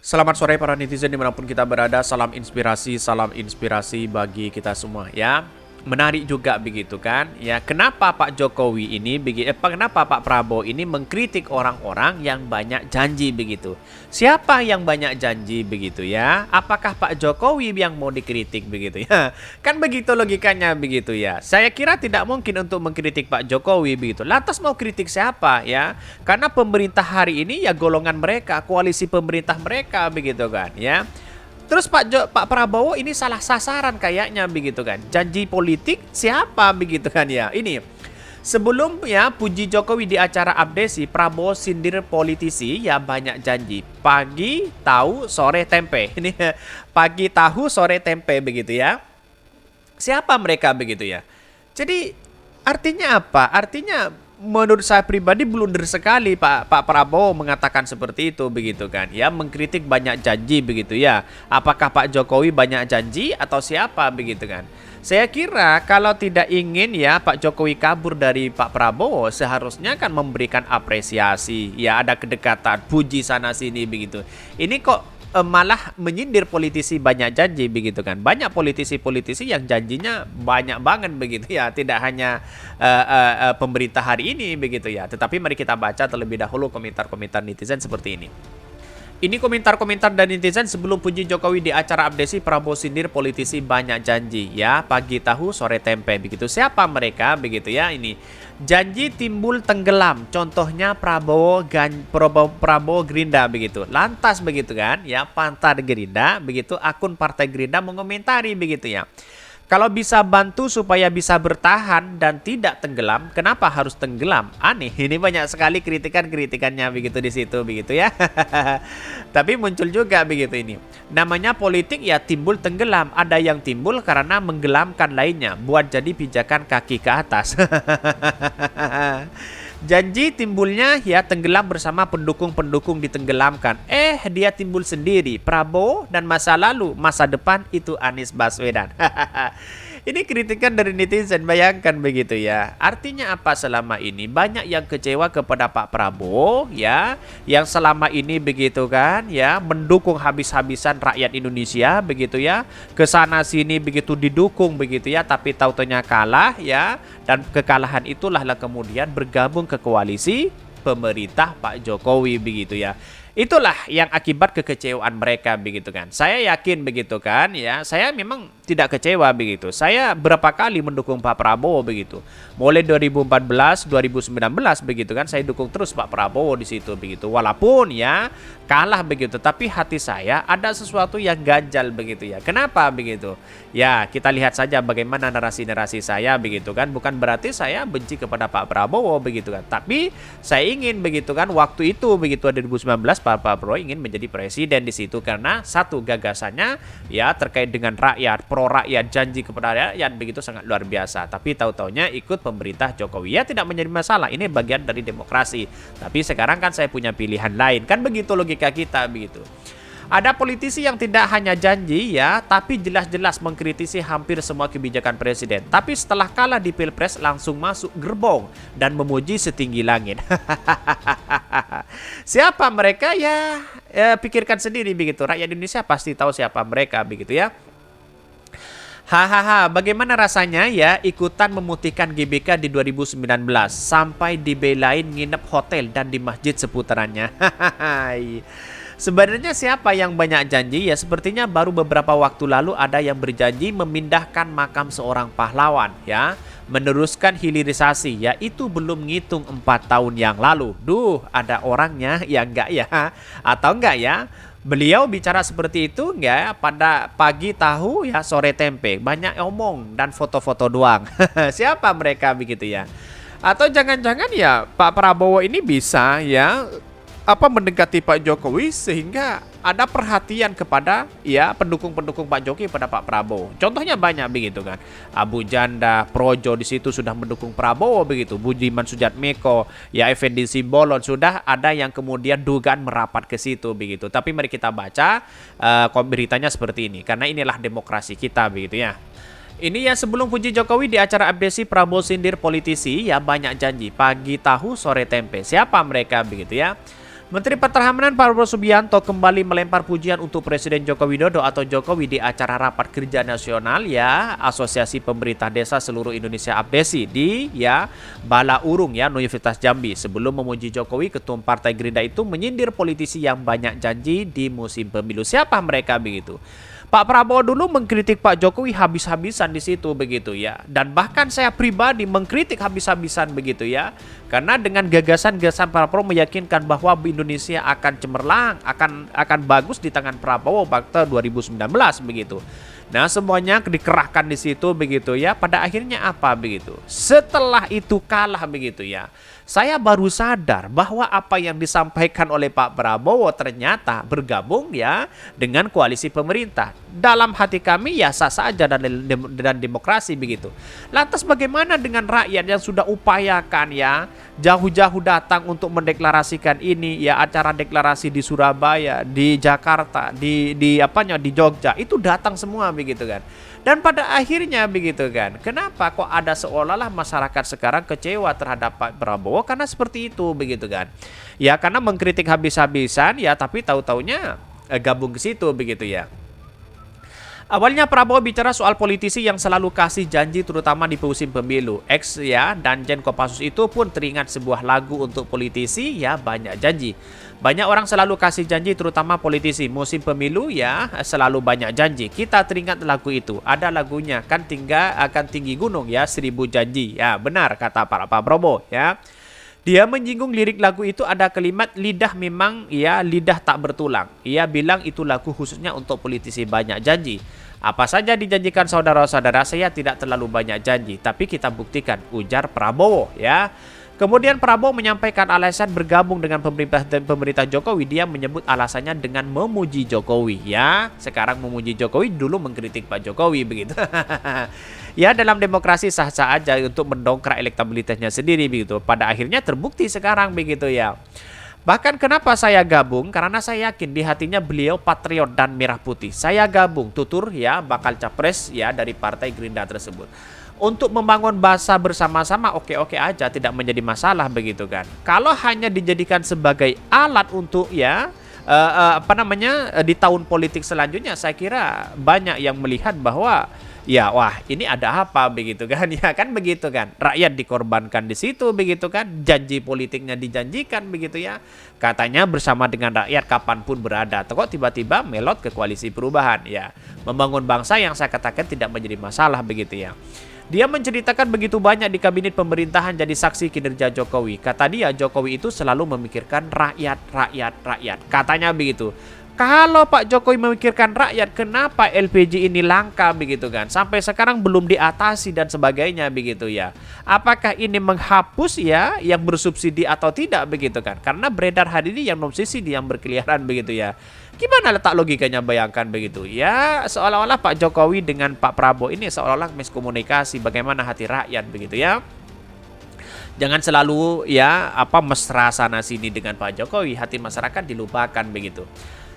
Selamat sore para netizen dimanapun kita berada. Salam inspirasi bagi kita semua ya. Menarik juga begitu kan ya. Kenapa Pak Jokowi ini kenapa Pak Prabowo ini mengkritik orang-orang yang banyak janji begitu? Siapa yang banyak janji begitu ya? Apakah Pak Jokowi yang mau dikritik begitu ya? Kan begitu logikanya begitu ya. Saya kira tidak mungkin untuk mengkritik Pak Jokowi begitu. Lantas mau kritik siapa ya? Karena pemerintah hari ini ya golongan mereka, koalisi pemerintah mereka begitu kan ya. Terus Pak Prabowo ini salah sasaran kayaknya begitu kan. Janji politik siapa begitu kan ya. Ini sebelum ya puji Jokowi di acara Abdesi, Prabowo sindir politisi ya banyak janji. Pagi tahu sore tempe. Ini pagi tahu sore tempe begitu ya. Siapa mereka begitu ya. Jadi artinya apa? Artinya menurut saya pribadi blunder sekali Pak Prabowo mengatakan seperti itu begitu kan ya, mengkritik banyak janji begitu ya. Apakah Pak Jokowi banyak janji atau siapa begitu kan? Saya kira kalau tidak ingin ya Pak Jokowi kabur dari Pak Prabowo, seharusnya kan memberikan apresiasi ya, ada kedekatan, puji sana sini begitu. Ini kok malah menyindir politisi banyak janji begitu kan. Banyak politisi-politisi yang janjinya banyak banget begitu ya. Tidak hanya pemerintah hari ini begitu ya. Tetapi mari kita baca terlebih dahulu komentar-komentar netizen seperti ini. Ini komentar-komentar dari netizen sebelum puji Jokowi di acara Abdesi. Prabowo sindir politisi banyak janji ya, pagi tahu sore tempe begitu. Siapa mereka begitu ya ini. Janji timbul tenggelam. Contohnya Prabowo Gerindra begitu. Lantas begitu kan ya, Pantar Gerindra begitu, akun Partai Gerindra mengomentari begitu ya. Kalau bisa bantu supaya bisa bertahan dan tidak tenggelam, kenapa harus tenggelam? Aneh, ini banyak sekali kritikannya begitu di situ begitu ya. Tapi muncul juga begitu ini. Namanya politik ya timbul tenggelam. Ada yang timbul karena menggelamkan lainnya, buat jadi pijakan kaki ke atas. Janji timbulnya ya tenggelam bersama pendukung-pendukung ditenggelamkan. Dia timbul sendiri. Prabowo dan masa lalu, masa depan itu Anies Baswedan. Ini kritikan dari netizen, bayangkan begitu ya. Artinya apa selama ini? Banyak yang kecewa kepada Pak Prabowo ya, yang selama ini begitu kan ya, mendukung habis-habisan rakyat Indonesia begitu ya. Kesana sini begitu didukung begitu ya, tapi tautannya kalah ya. Dan kekalahan itulah kemudian bergabung ke koalisi pemerintah Pak Jokowi begitu ya. Itulah yang akibat kekecewaan mereka begitu kan. Saya yakin begitu kan ya. Saya memang tidak kecewa begitu. Saya berapa kali mendukung Pak Prabowo begitu. Mulai 2014, 2019 begitu kan, saya dukung terus Pak Prabowo di situ begitu. Walaupun ya kalah begitu, tapi hati saya ada sesuatu yang ganjal begitu ya. Kenapa begitu? Ya, kita lihat saja bagaimana narasi-narasi saya begitu kan. Bukan berarti saya benci kepada Pak Prabowo begitu kan. Tapi saya ingin begitu kan, waktu itu begitu 2019 Pak Prabowo ingin menjadi presiden di situ karena satu gagasannya ya terkait dengan rakyat, pro rakyat, janji kepada rakyat begitu sangat luar biasa. Tapi tahu-taunya ikut pemerintah Jokowi ya, tidak menjadi masalah. Ini bagian dari demokrasi. Tapi sekarang kan saya punya pilihan lain. Kan begitu logika kita begitu. Ada politisi yang tidak hanya janji ya, tapi jelas-jelas mengkritisi hampir semua kebijakan presiden. Tapi setelah kalah di Pilpres langsung masuk gerbong dan memuji setinggi langit. Siapa mereka ya, pikirkan sendiri begitu. Rakyat Indonesia pasti tahu siapa mereka begitu ya. Hahaha, bagaimana rasanya ya ikutan memutihkan GBK di 2019 sampai dibelain nginep hotel dan di masjid seputarannya. Hahaha. Sebenarnya siapa yang banyak janji ya, sepertinya baru beberapa waktu lalu ada yang berjanji memindahkan makam seorang pahlawan ya, meneruskan hilirisasi ya, itu belum ngitung 4 tahun yang lalu. Duh, ada orangnya ya enggak ya? Atau enggak ya? Beliau bicara seperti itu enggak pada pagi tahu ya sore tempe, banyak omong dan foto-foto doang. Siapa mereka begitu ya? Atau jangan-jangan ya Pak Prabowo ini bisa ya mendekati Pak Jokowi sehingga ada perhatian kepada ya pendukung-pendukung Pak Jokowi pada Pak Prabowo. Contohnya banyak begitu kan. Abu Janda, Projo di situ sudah mendukung Prabowo begitu. Budiman Sujatmiko, ya Effendi Simbolon, sudah ada yang kemudian dugaan merapat ke situ begitu. Tapi mari kita baca beritanya seperti ini karena inilah demokrasi kita begitu ya. Ini ya sebelum puji Jokowi di acara Abdesi, Prabowo sindir politisi ya banyak janji, pagi tahu sore tempe. Siapa mereka begitu ya? Menteri Pertahanan Prabowo Subianto kembali melempar pujian untuk Presiden Joko Widodo atau Jokowi di acara rapat kerja nasional ya Asosiasi Pemerintah Desa Seluruh Indonesia APDESI di Bala Urung Universitas Jambi. Sebelum memuji Jokowi, Ketum Partai Gerindra itu menyindir politisi yang banyak janji di musim pemilu. Siapa mereka begitu? Pak Prabowo dulu mengkritik Pak Jokowi habis-habisan di situ begitu ya. Dan bahkan saya pribadi mengkritik habis-habisan begitu ya. Karena dengan gagasan-gagasan Pak Prabowo meyakinkan bahwa Indonesia akan cemerlang, akan bagus di tangan Prabowo pada 2019 begitu. Nah, semuanya dikerahkan di situ begitu ya. Pada akhirnya apa begitu? Setelah itu kalah begitu ya. Saya baru sadar bahwa apa yang disampaikan oleh Pak Prabowo ternyata bergabung ya dengan koalisi pemerintah. Dalam hati kami ya sah saja dan demokrasi begitu. Lantas bagaimana dengan rakyat yang sudah upayakan ya jauh-jauh datang untuk mendeklarasikan ini ya, acara deklarasi di Surabaya, di Jakarta, di Jogja itu datang semua begitu kan. Dan pada akhirnya begitu kan, kenapa kok ada seolah-olah masyarakat sekarang kecewa terhadap Pak Prabowo karena seperti itu begitu kan. Ya karena mengkritik habis-habisan ya, tapi tahu-taunya gabung ke situ begitu ya. Awalnya Prabowo bicara soal politisi yang selalu kasih janji terutama di musim pemilu. Ex ya dan Jen Kopassus itu pun teringat sebuah lagu untuk politisi ya banyak janji. Banyak orang selalu kasih janji terutama politisi musim pemilu ya selalu banyak janji. Kita teringat lagu itu. Ada lagunya kan akan tinggi gunung ya 1000 janji. Ya benar kata Pak Prabowo ya. Dia menyinggung lirik lagu itu ada kalimat lidah memang ya lidah tak bertulang. Ia bilang itu lagu khususnya untuk politisi banyak janji. Apa saja dijanjikan saudara-saudara, saya tidak terlalu banyak janji, tapi kita buktikan, ujar Prabowo ya. Kemudian Prabowo menyampaikan alasan bergabung dengan pemerintah Jokowi. Dia menyebut alasannya dengan memuji Jokowi ya. Sekarang memuji Jokowi, dulu mengkritik Pak Jokowi begitu. Ya dalam demokrasi sah-sah aja untuk mendongkrak elektabilitasnya sendiri begitu. Pada akhirnya terbukti sekarang begitu ya. Bahkan kenapa saya gabung? Karena saya yakin di hatinya beliau patriot dan merah putih. Saya gabung tutur ya bakal capres ya dari Partai Gerindra tersebut. Untuk membangun bangsa bersama-sama oke-oke aja, tidak menjadi masalah begitu kan. Kalau hanya dijadikan sebagai alat untuk ya di tahun politik selanjutnya, saya kira banyak yang melihat bahwa ya wah ini ada apa begitu kan ya kan begitu kan, rakyat dikorbankan di situ begitu kan, janji politiknya dijanjikan begitu ya, katanya bersama dengan rakyat kapanpun berada, kok tiba-tiba melot ke koalisi perubahan ya, membangun bangsa yang saya katakan tidak menjadi masalah begitu ya. Dia menceritakan begitu banyak di kabinet pemerintahan jadi saksi kinerja Jokowi. Kata dia Jokowi itu selalu memikirkan rakyat. Katanya begitu. Kalau Pak Jokowi memikirkan rakyat, kenapa LPG ini langka begitu kan? Sampai sekarang belum diatasi dan sebagainya begitu ya. Apakah ini menghapus ya yang bersubsidi atau tidak begitu kan? Karena beredar hari ini yang non subsidi yang berkeliaran begitu ya. Gimana letak logikanya, bayangkan begitu ya, seolah-olah Pak Jokowi dengan Pak Prabowo ini seolah-olah miskomunikasi bagaimana hati rakyat begitu ya. Jangan selalu ya mesra sana sini dengan Pak Jokowi, hati masyarakat dilupakan begitu.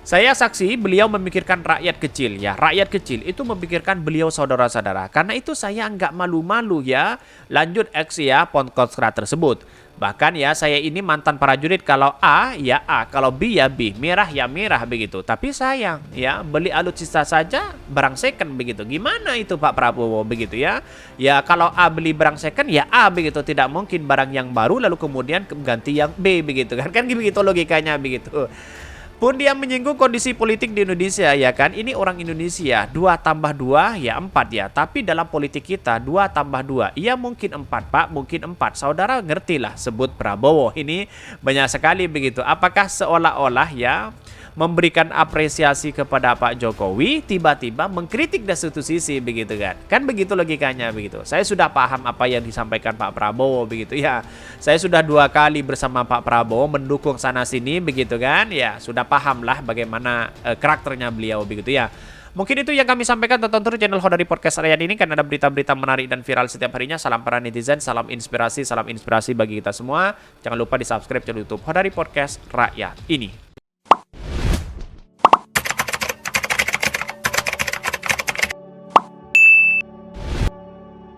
Saya saksi beliau memikirkan rakyat kecil ya, rakyat kecil itu memikirkan beliau saudara-saudara. Karena itu saya nggak malu-malu ya lanjut X ya Ponkostra tersebut. Bahkan ya saya ini mantan prajurit, kalau A ya A, kalau B ya B, merah ya merah begitu. Tapi sayang ya beli alutsista saja barang second begitu. Gimana itu Pak Prabowo begitu ya? Ya kalau A beli barang second ya A begitu, tidak mungkin barang yang baru lalu kemudian ganti yang B begitu kan? Kan begitu logikanya begitu. Pun dia menyinggung kondisi politik di Indonesia ya kan. Ini orang Indonesia 2 tambah 2 ya 4 ya. Tapi dalam politik kita 2 tambah 2 ya mungkin 4 Pak, mungkin 4. Saudara ngertilah sebut Prabowo. Ini banyak sekali begitu. Apakah seolah-olah ya memberikan apresiasi kepada Pak Jokowi, tiba-tiba mengkritik dari satu sisi begitu kan. Kan begitu logikanya begitu. Saya sudah paham apa yang disampaikan Pak Prabowo begitu ya. Saya sudah 2 kali bersama Pak Prabowo mendukung sana sini begitu kan. Ya, sudah paham lah bagaimana karakternya beliau begitu ya. Mungkin itu yang kami sampaikan. Tonton terus channel Hodari Podcast Rakyat ini, kan ada berita-berita menarik dan viral setiap harinya. Salam para netizen, salam inspirasi bagi kita semua. Jangan lupa di subscribe channel YouTube Hodari Podcast Rakyat ini.